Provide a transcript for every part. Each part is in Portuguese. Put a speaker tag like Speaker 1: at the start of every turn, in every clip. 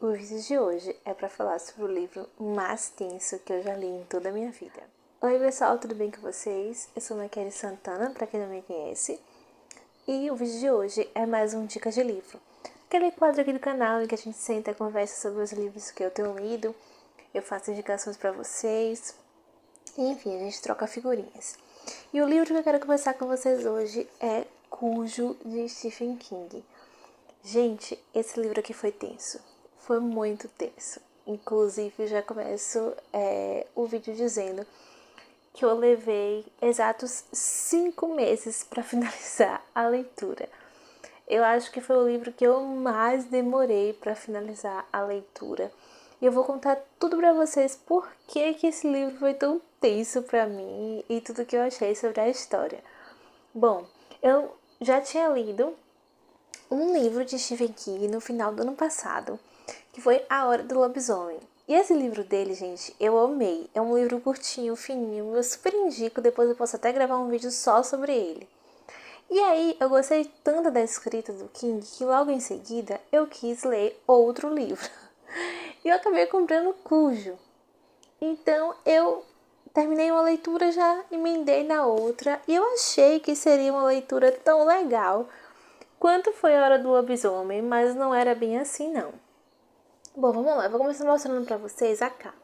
Speaker 1: O vídeo de hoje é para falar sobre o livro mais tenso que eu já li em toda a minha vida. Oi pessoal, tudo bem com vocês? Eu sou Maquele Santana, para quem não me conhece. E o vídeo de hoje é mais um Dicas de Livro. Aquele quadro aqui do canal em que a gente senta e conversa sobre os livros que eu tenho lido. Eu faço indicações para vocês. E, enfim, a gente troca figurinhas. E o livro que eu quero conversar com vocês hoje é Cujo, de Stephen King. Gente, esse livro aqui foi tenso. Foi muito tenso. Inclusive, já começo o vídeo dizendo que eu levei exatos 5 meses para finalizar a leitura. Eu acho que foi o livro que eu mais demorei para finalizar a leitura. E eu vou contar tudo para vocês por que esse livro foi tão tenso para mim e tudo que eu achei sobre a história. Bom, eu já tinha lido um livro de Stephen King no final do ano passado, que foi A Hora do Lobisomem. E esse livro dele, gente, eu amei. É um livro curtinho, fininho, eu super indico, depois eu posso até gravar um vídeo só sobre ele. E aí, eu gostei tanto da escrita do King que logo em seguida eu quis ler outro livro. E eu acabei comprando Cujo. Então, eu terminei uma leitura, já emendei na outra, e eu achei que seria uma leitura tão legal quanto foi A Hora do Lobisomem, mas não era bem assim, não. Bom, vamos lá, eu vou começar mostrando pra vocês a capa.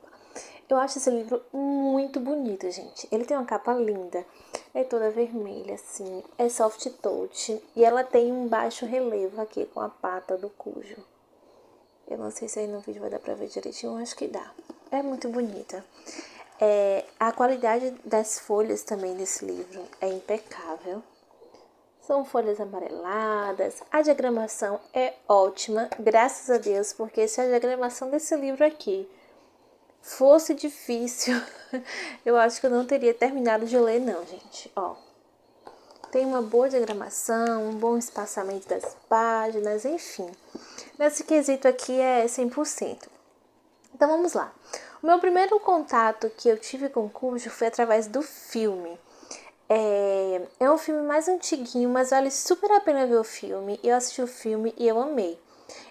Speaker 1: Eu acho esse livro muito bonito, gente. Ele tem uma capa linda, é toda vermelha, assim, é soft touch, e ela tem um baixo relevo aqui com a pata do Cujo. Eu não sei se aí no vídeo vai dar pra ver direitinho, acho que dá. É muito bonita. A qualidade das folhas também desse livro é impecável. São folhas amareladas, a diagramação é ótima, graças a Deus, porque se a diagramação desse livro aqui fosse difícil, eu acho que eu não teria terminado de ler não, gente. Ó, tem uma boa diagramação, um bom espaçamento das páginas, enfim. Nesse quesito aqui é 100%. Então vamos lá. O meu primeiro contato que eu tive com o Cujo foi através do filme. É um filme mais antiguinho, mas vale super a pena ver o filme. Eu assisti o filme e eu amei.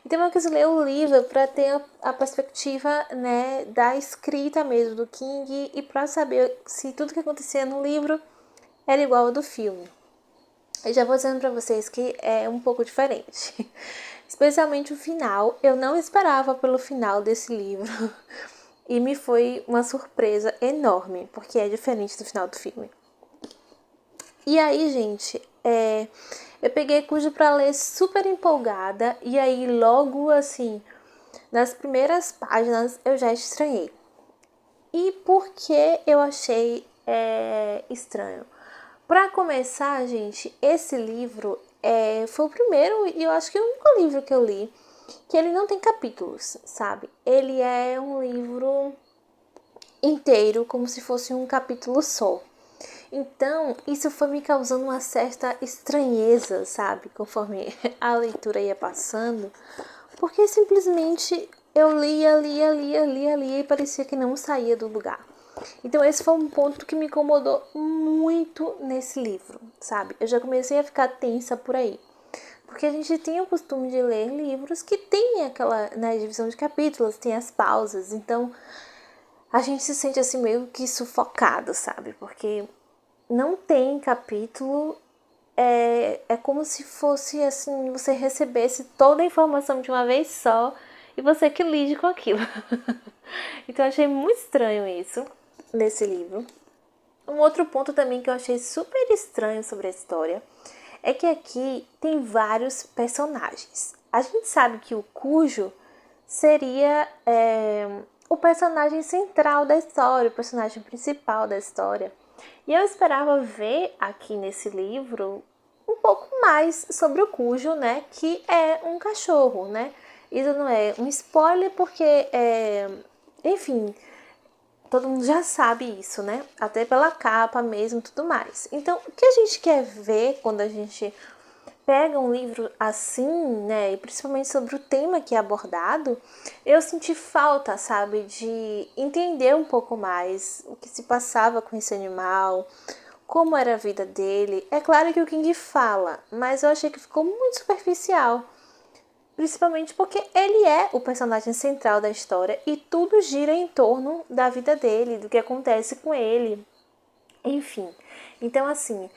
Speaker 1: Então eu quis ler o livro para ter a perspectiva, né, da escrita mesmo do King e para saber se tudo que acontecia no livro era igual ao do filme. Eu já vou dizendo para vocês que é um pouco diferente. Especialmente o final. Eu não esperava pelo final desse livro. E me foi uma surpresa enorme, porque é diferente do final do filme. E aí, gente, eu peguei Cujo pra ler super empolgada. E aí, logo assim, nas primeiras páginas, eu já estranhei. E por que eu achei estranho? Pra começar, gente, esse livro foi o primeiro e eu acho que o único livro que eu li que ele não tem capítulos, sabe? Ele é um livro inteiro, como se fosse um capítulo só. Então, isso foi me causando uma certa estranheza, sabe? Conforme a leitura ia passando. Porque simplesmente eu lia e parecia que não saía do lugar. Então, esse foi um ponto que me incomodou muito nesse livro, sabe? Eu já comecei a ficar tensa por aí. Porque a gente tem o costume de ler livros que tem aquela, né, divisão de capítulos, tem as pausas. Então, a gente se sente assim meio que sufocado, sabe? Porque não tem capítulo, é como se fosse assim, você recebesse toda a informação de uma vez só e você que lide com aquilo. Então eu achei muito estranho isso nesse livro. Um outro ponto também que eu achei super estranho sobre a história é que aqui tem vários personagens. A gente sabe que o Cujo seria o personagem central da história, o personagem principal da história. E eu esperava ver aqui nesse livro um pouco mais sobre o Cujo, né? Que é um cachorro, né? Isso não é um spoiler porque, enfim, todo mundo já sabe isso, né? Até pela capa mesmo e tudo mais. Então, o que a gente quer ver quando a gente pega um livro assim, né, e principalmente sobre o tema que é abordado, eu senti falta, sabe, de entender um pouco mais o que se passava com esse animal, como era a vida dele. É claro que o King fala, mas eu achei que ficou muito superficial. principalmente porque ele é o personagem central da história e tudo gira em torno da vida dele, do que acontece com ele, enfim. Então, assim,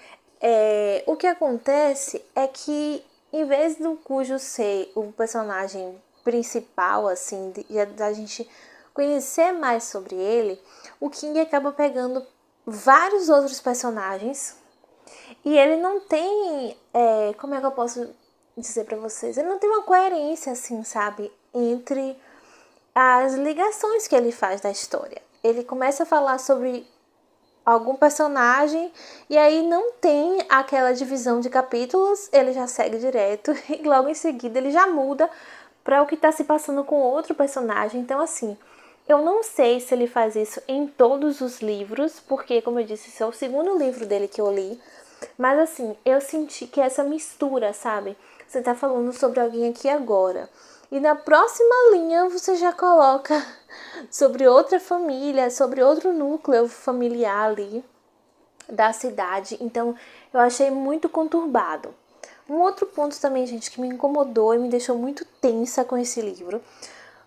Speaker 1: o que acontece é que, em vez do Cujo ser o personagem principal, assim, da gente conhecer mais sobre ele, o King acaba pegando vários outros personagens e ele não tem, como é que eu posso dizer pra vocês? Ele não tem uma coerência, assim, sabe, entre as ligações que ele faz da história. Ele começa a falar sobre algum personagem e aí não tem aquela divisão de capítulos, ele já segue direto e logo em seguida ele já muda para o que está se passando com outro personagem. Então, assim, eu não sei se ele faz isso em todos os livros, porque, como eu disse, esse é o segundo livro dele que eu li. Mas, assim, eu senti que essa mistura, sabe? Você tá falando sobre alguém aqui agora. E na próxima linha você já coloca sobre outra família, sobre outro núcleo familiar ali da cidade. Então, eu achei muito conturbado. Um outro ponto também, gente, que me incomodou e me deixou muito tensa com esse livro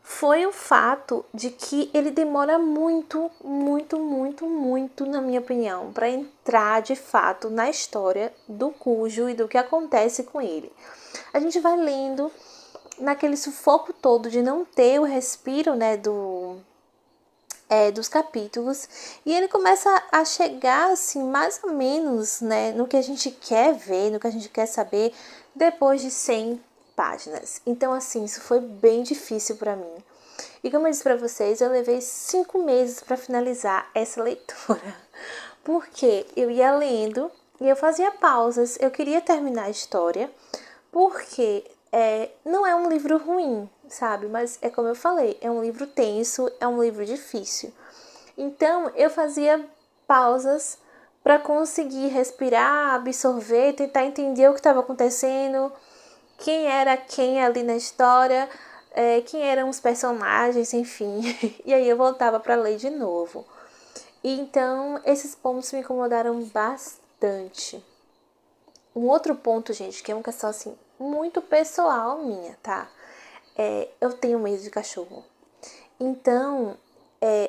Speaker 1: foi o fato de que ele demora muito, muito, muito, muito, na minha opinião, para entrar de fato na história do Cujo e do que acontece com ele. A gente vai lendo naquele sufoco todo de não ter o respiro, né, dos capítulos, e ele começa a chegar assim mais ou menos, né, no que a gente quer ver, no que a gente quer saber depois de 100 páginas. Então, assim, isso foi bem difícil para mim. E como eu disse para vocês, eu levei 5 meses para finalizar essa leitura, porque eu ia lendo e eu fazia pausas. Eu queria terminar a história, porque não é um livro ruim, sabe? Mas é como eu falei, é um livro tenso, é um livro difícil. Então eu fazia pausas para conseguir respirar, absorver, tentar entender o que estava acontecendo, quem era quem ali na história, quem eram os personagens, enfim. E aí eu voltava para ler de novo. E então esses pontos me incomodaram bastante. Um outro ponto, gente, que é uma questão assim muito pessoal minha, tá? Eu tenho medo de cachorro. Então,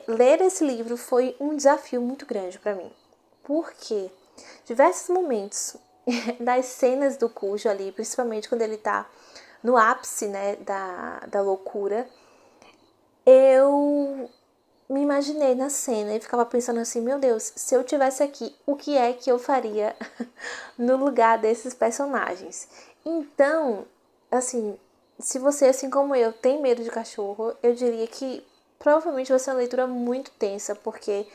Speaker 1: ler esse livro foi um desafio muito grande para mim. Porque diversos momentos das cenas do Cujo ali, principalmente quando ele tá no ápice, né, da loucura, eu me imaginei na cena e ficava pensando assim, meu Deus, se eu tivesse aqui, o que é que eu faria no lugar desses personagens? Então, assim, se você, assim como eu, tem medo de cachorro, eu diria que provavelmente vai ser uma leitura muito tensa, porque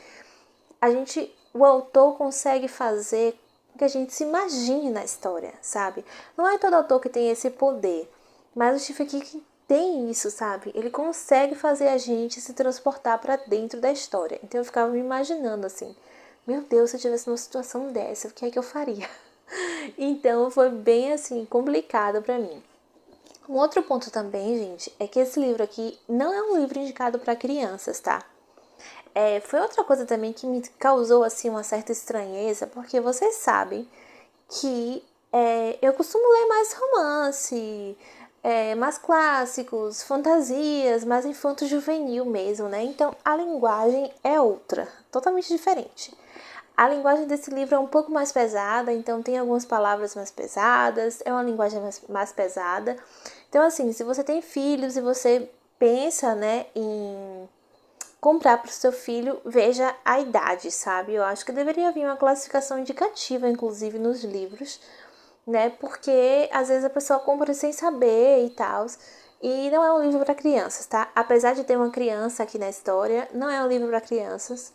Speaker 1: o autor consegue fazer com que a gente se imagine na história, sabe? Não é todo autor que tem esse poder, mas o Stephen King tem isso, sabe? Ele consegue fazer a gente se transportar para dentro da história. Então eu ficava me imaginando assim, meu Deus, se eu tivesse numa situação dessa, o que é que eu faria? Então foi bem assim complicado para mim. Um outro ponto também, gente, é que esse livro aqui não é um livro indicado para crianças, tá? Foi outra coisa também que me causou assim uma certa estranheza, porque vocês sabem que eu costumo ler mais romance, mais clássicos, fantasias, mais infanto-juvenil mesmo, né? Então a linguagem é outra, totalmente diferente. A linguagem desse livro é um pouco mais pesada, então tem algumas palavras mais pesadas, é uma linguagem mais pesada. Então, assim, se você tem filhos e você pensa, né, em comprar para o seu filho, veja a idade, sabe? Eu acho que deveria vir uma classificação indicativa, inclusive, nos livros, né? Porque às vezes a pessoa compra sem saber e tal. E não é um livro para crianças, tá? Apesar de ter uma criança aqui na história, não é um livro para crianças.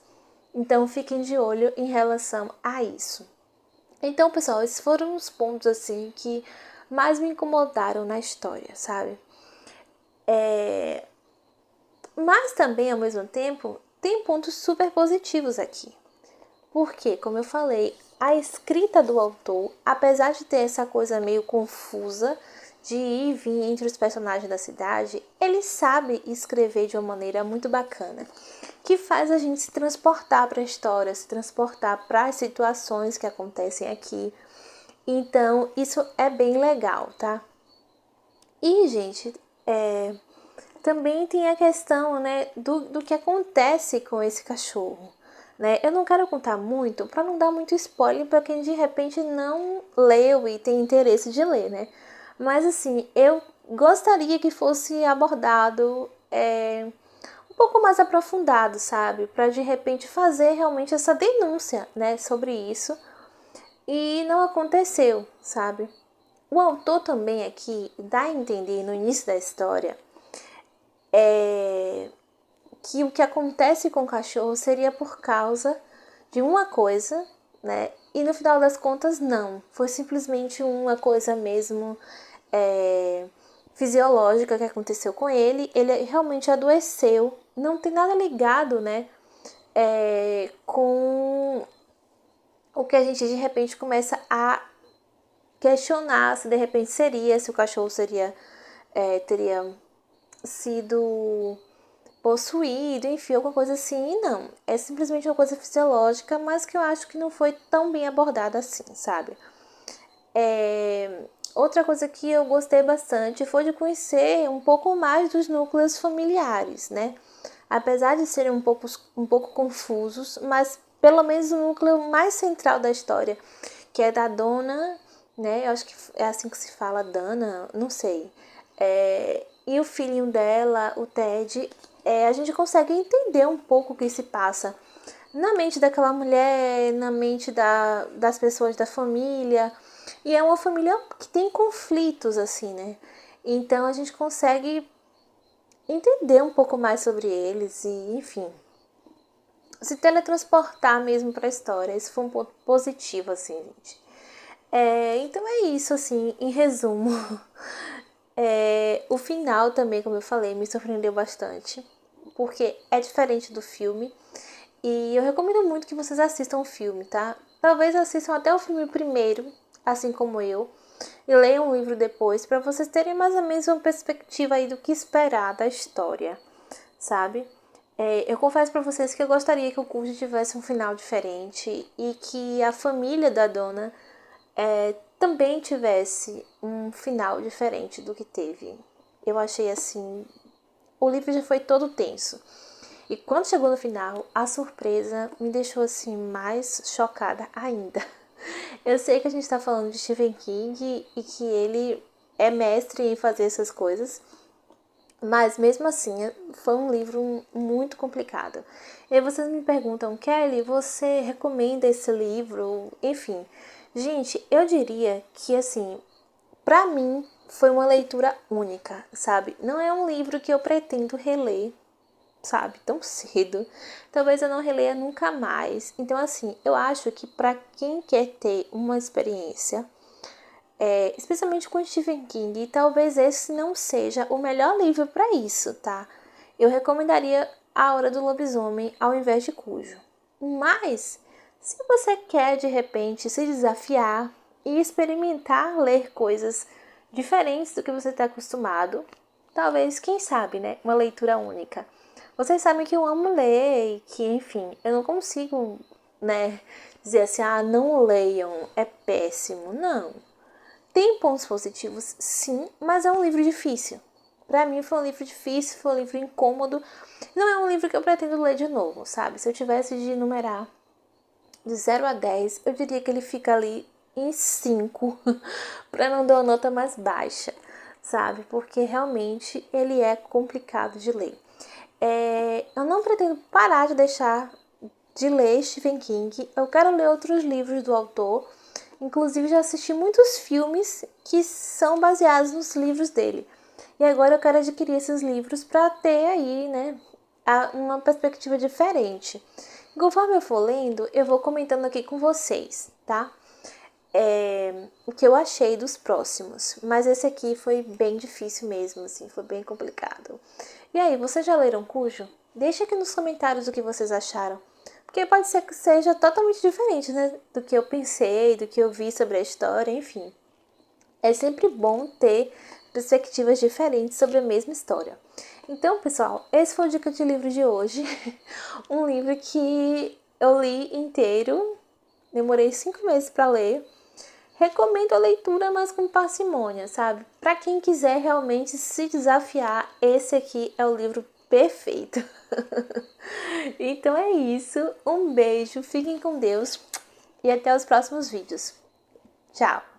Speaker 1: Então fiquem de olho em relação a isso. Então, pessoal, esses foram os pontos assim que mais me incomodaram na história, sabe? Mas também, ao mesmo tempo, tem pontos super positivos aqui. Porque, como eu falei, a escrita do autor, apesar de ter essa coisa meio confusa de ir e vir entre os personagens da cidade, ele sabe escrever de uma maneira muito bacana, que faz a gente se transportar para a história, se transportar para as situações que acontecem aqui. Então, isso é bem legal, tá? E, gente, também tem a questão, né, do que acontece com esse cachorro, né? Eu não quero contar muito para não dar muito spoiler para quem de repente não leu e tem interesse de ler, né? Mas assim, eu gostaria que fosse abordado um pouco mais aprofundado, sabe? Para de repente fazer realmente essa denúncia, né, sobre isso. E não aconteceu, sabe? O autor também aqui dá a entender no início da história que o que acontece com o cachorro seria por causa de uma coisa, né? E no final das contas, não. Foi simplesmente uma coisa mesmo fisiológica que aconteceu com ele. Ele realmente adoeceu. Não tem nada ligado, né? Com o que a gente de repente começa a questionar se de repente se o cachorro teria sido possuído, enfim, alguma coisa assim. E não, é simplesmente uma coisa fisiológica, mas que eu acho que não foi tão bem abordada assim, sabe? Outra coisa que eu gostei bastante foi de conhecer um pouco mais dos núcleos familiares, né? Apesar de serem um pouco confusos, mas pelo menos o núcleo mais central da história, que é da dona, né? Eu acho que é assim que se fala, Dana, não sei. E o filhinho dela, o Ted, a gente consegue entender um pouco o que se passa na mente daquela mulher, na mente das pessoas da família. E é uma família que tem conflitos, assim, né? Então a gente consegue entender um pouco mais sobre eles e, enfim, se teletransportar mesmo para a história. Isso foi um ponto positivo, assim, gente. Então é isso, assim, em resumo. O final também, como eu falei, me surpreendeu bastante, porque é diferente do filme. E eu recomendo muito que vocês assistam o filme, tá? Talvez assistam até o filme primeiro, assim como eu, e leiam o livro depois, para vocês terem mais ou menos uma perspectiva aí do que esperar da história, sabe? Eu confesso para vocês que eu gostaria que o curso tivesse um final diferente e que a família da dona também tivesse um final diferente do que teve. Eu achei assim, o livro já foi todo tenso. E quando chegou no final, a surpresa me deixou assim mais chocada ainda. Eu sei que a gente tá falando de Stephen King e que ele é mestre em fazer essas coisas, mas mesmo assim foi um livro muito complicado. E aí vocês me perguntam, Kelly, você recomenda esse livro? Enfim, gente, eu diria que assim, pra mim foi uma leitura única, sabe? Não é um livro que eu pretendo reler, sabe, tão cedo. Talvez eu não releia nunca mais. Então, assim, eu acho que para quem quer ter uma experiência, especialmente com Stephen King, talvez esse não seja o melhor livro para isso, tá? Eu recomendaria A Hora do Lobisomem ao invés de Cujo. Mas, se você quer de repente se desafiar e experimentar ler coisas diferentes do que você está acostumado, talvez, quem sabe, né, uma leitura única. Vocês sabem que eu amo ler e que, enfim, eu não consigo, né, dizer assim, não leiam, é péssimo. Não. Tem pontos positivos, sim, mas é um livro difícil. Pra mim foi um livro difícil, foi um livro incômodo. Não é um livro que eu pretendo ler de novo, sabe? Se eu tivesse de numerar de 0 a 10, eu diria que ele fica ali em 5, pra não dar uma nota mais baixa, sabe? Porque realmente ele é complicado de ler. Eu não pretendo parar de ler Stephen King. Eu quero ler outros livros do autor. Inclusive, já assisti muitos filmes que são baseados nos livros dele. E agora eu quero adquirir esses livros para ter aí, né, uma perspectiva diferente. Conforme eu for lendo, eu vou comentando aqui com vocês, tá? O que eu achei dos próximos. Mas esse aqui foi bem difícil mesmo, assim, foi bem complicado. E aí, vocês já leram Cujo? Deixa aqui nos comentários o que vocês acharam. Porque pode ser que seja totalmente diferente, né? Do que eu pensei, do que eu vi sobre a história, enfim. É sempre bom ter perspectivas diferentes sobre a mesma história. Então, pessoal, esse foi o Dica de Livro de hoje. Um livro que eu li inteiro. Demorei 5 meses para ler. recomendo a leitura, mas com parcimônia, sabe? Para quem quiser realmente se desafiar, esse aqui é o livro perfeito. Então é isso, um beijo, fiquem com Deus e até os próximos vídeos. Tchau!